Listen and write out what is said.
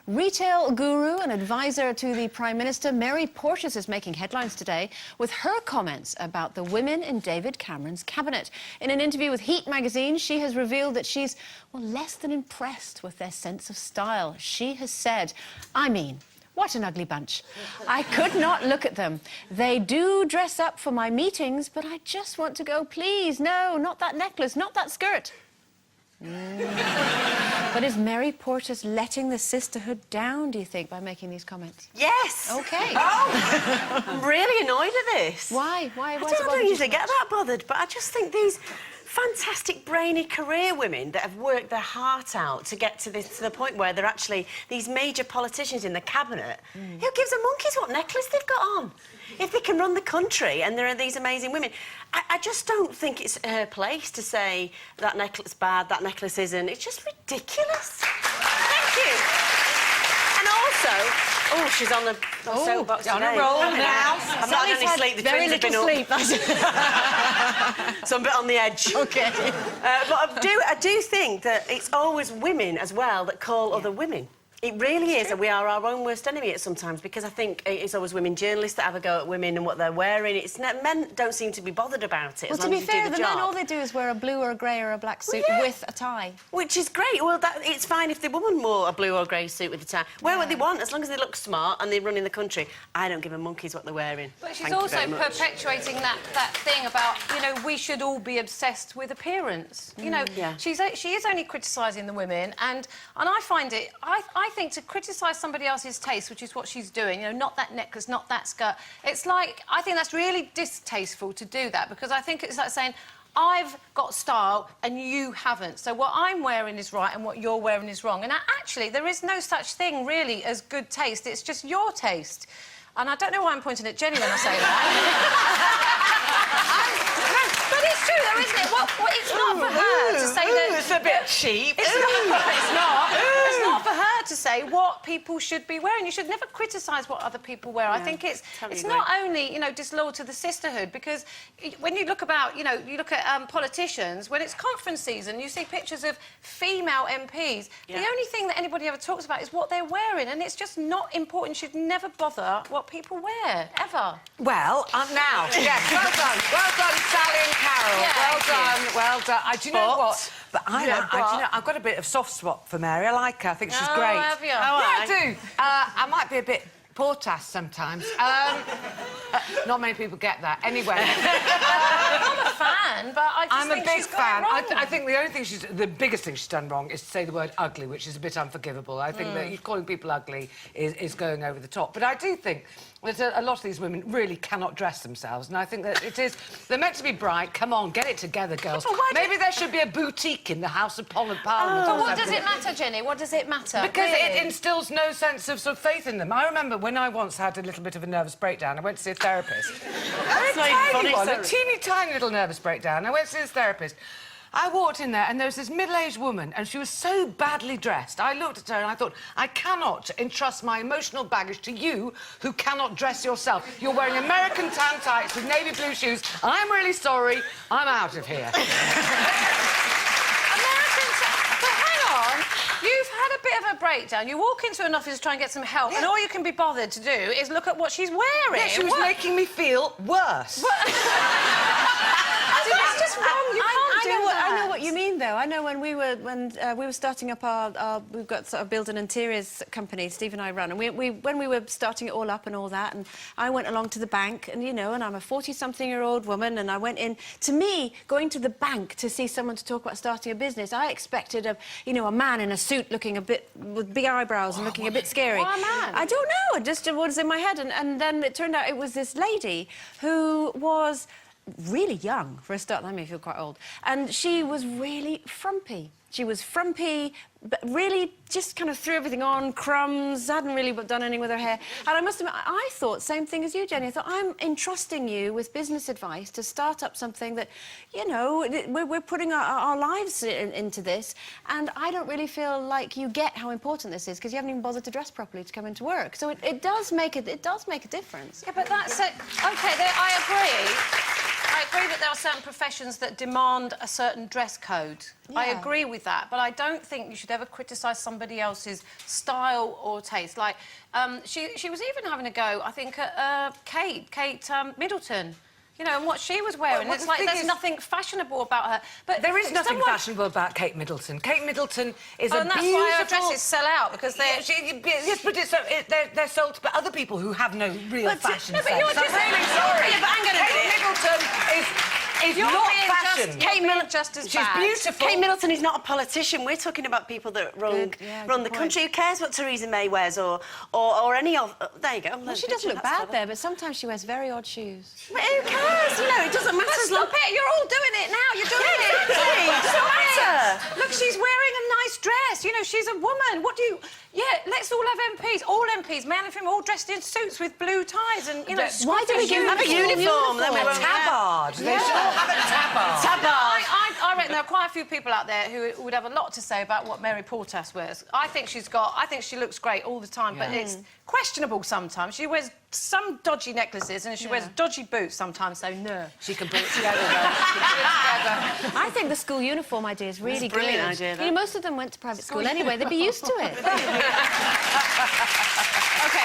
Retail guru and advisor to the Prime Minister, Mary Portas, is making headlines today with her comments about the women in David Cameron's cabinet. In an interview with Heat magazine, she has revealed that she's, well, less than impressed with their sense of style. She has said, I mean, what an ugly bunch. I could not look at them. They do dress up for my meetings, but I just want to go, please, no, not that necklace, not that skirt. But is Mary Portas letting the sisterhood down, do you think, by making these comments? Yes. OK. Oh, I'm really annoyed at this. Why? I don't usually get that bothered, but I just think these fantastic, brainy career women that have worked their heart out to get to the point where they're actually these major politicians in the cabinet. Who gives a monkeys what necklace they've got on? If they can run the country and there are these amazing women, I just don't think it's her place to say that necklace bad, that necklace isn't. It's just ridiculous. Thank you. And also, oh, she's on the soapbox today. On a roll now. I've not had any sleep. The twins have been up. So I'm a bit on the edge. OK. But I do think that it's always women as well that call other women. It really is, and we are our own worst enemy at sometimes, because I think it's always women journalists that have a go at women and what they're wearing. Men don't seem to be bothered about it. Well, to be fair, the men, all they do is wear a blue or a grey or a black suit with a tie. Which is great. Well, it's fine if the woman wore a blue or grey suit with a tie. Wear what they want, as long as they look smart and they're running the country. I don't give a monkeys what they're wearing. But she's also perpetuating that thing about, you know, we should all be obsessed with appearance. You know, she is only criticising the women, and I find it... I think to criticise somebody else's taste, which is what she's doing, you know, not that necklace, not that skirt, it's like, I think that's really distasteful to do that, because I think it's like saying, I've got style and you haven't, so what I'm wearing is right and what you're wearing is wrong. And actually, there is no such thing, really, as good taste. It's just your taste. And I don't know why I'm pointing at Jenny when I say that. But it's true, though, isn't it? It's not for her to say that... It's a bit cheap. It's not. It's not for her to say what people should be wearing. You should never criticise what other people wear. I think it's not only, you know, disloyal to the sisterhood, because when you look about, you know, you look at politicians, when it's conference season, you see pictures of female MPs. The only thing that anybody ever talks about is what they're wearing, and it's just not important. You should never bother what people wear, ever. Well, now, yes, well done, Sally and Carol. Yeah, well done. Do you know what? But I've got a bit of soft spot for Mary. I like her. I think she's great. Have you? Yeah, I do. I might be a bit Portas sometimes. Not many people get that. Anyway. I'm a fan, but I just think she's got it wrong. I think the only thing the biggest thing she's done wrong is to say the word ugly, which is a bit unforgivable. I think that calling people ugly is going over the top. But I do think that a lot of these women really cannot dress themselves, and I think that they're meant to be bright. Come on, get it together, girls. Maybe there should be a boutique in the House of Parliament. But what does it matter, Jenny? What does it matter? Because it instills no sense of sort of faith in them. I remember when I once had a little bit of a nervous breakdown, I went to see a therapist. A teeny tiny little nervous breakdown. I went to see this therapist. I walked in there and there was this middle-aged woman and she was so badly dressed. I looked at her and I thought, I cannot entrust my emotional baggage to you who cannot dress yourself. You're wearing American tan tights with navy blue shoes. I'm really sorry. I'm out of here. But hang on. You've had a bit of a breakdown. You walk into an office to try and get some help, and all you can be bothered to do is look at what she's wearing. Yeah, she was making me feel worse. It's just wrong. You can't do that. I know what you mean, though. I know when we were starting up we've got sort of build and interiors company, Steve and I run, and when we were starting it all up and all that, and I went along to the bank, and you know, and I'm a 40-something-year-old woman, and I went in. To me, going to the bank to see someone to talk about starting a business, I expected a man in a suit looking a bit with big eyebrows and looking a bit scary. Why a man? I don't know. It just was in my head, and then it turned out it was this lady who was really young for a start. That made me feel quite old. And she was really frumpy. She was frumpy, but really just kind of threw everything on, crumbs, hadn't really done anything with her hair. And I must admit, I thought, same thing as you, Jenny. I thought, I'm entrusting you with business advice to start up something that, you know, we're putting our lives into this, and I don't really feel like you get how important this is, because you haven't even bothered to dress properly to come into work. So it does make a difference. Yeah, but that's it. OK, I agree. I agree that there are certain professions that demand a certain dress code. I Yeah. agree with that, but I don't think you should ever criticise somebody else's style or taste. Like, she was even having a go, I think, at Kate Middleton. You know, and what she was wearing. Well, it's like there's nothing fashionable about her. But there is nothing fashionable about Kate Middleton. Kate Middleton is a and that's beautiful... why her dresses sell out, because they're... Yes, but they're sold to other people who have no real fashion sense. but you're I'm really sorry. Yeah, but hang on a Kate minute. Middleton is not fashion. Kate Middleton just as She's bad. beautiful. Kate Middleton is not a politician. We're talking about people that run the country. Who cares what Theresa May wears or any of... there you go. Well, she does look bad there, but sometimes she wears very odd shoes. But who cares? You know, it doesn't matter. Stop it! You're all doing it now. You're doing it. Exactly. It doesn't matter. Look, she's wearing a nice dress. You know, she's a woman. What do you... Yeah, let's all have MPs. All MPs, male and female, all dressed in suits with blue ties and, you know... Why do we give have a uniform? Then we A won't tabard. They should all have a tabard. Tabard. I reckon there are quite a few people out there who would have a lot to say about what Mary Portas wears. I think she looks great all the time, but it's questionable sometimes. She wears some dodgy necklaces and she wears dodgy boots sometimes, so no. She can put it together, though. I think the school uniform idea is really good. Brilliant idea, You know, most of them went to private school anyway. They'd be used to it. OK.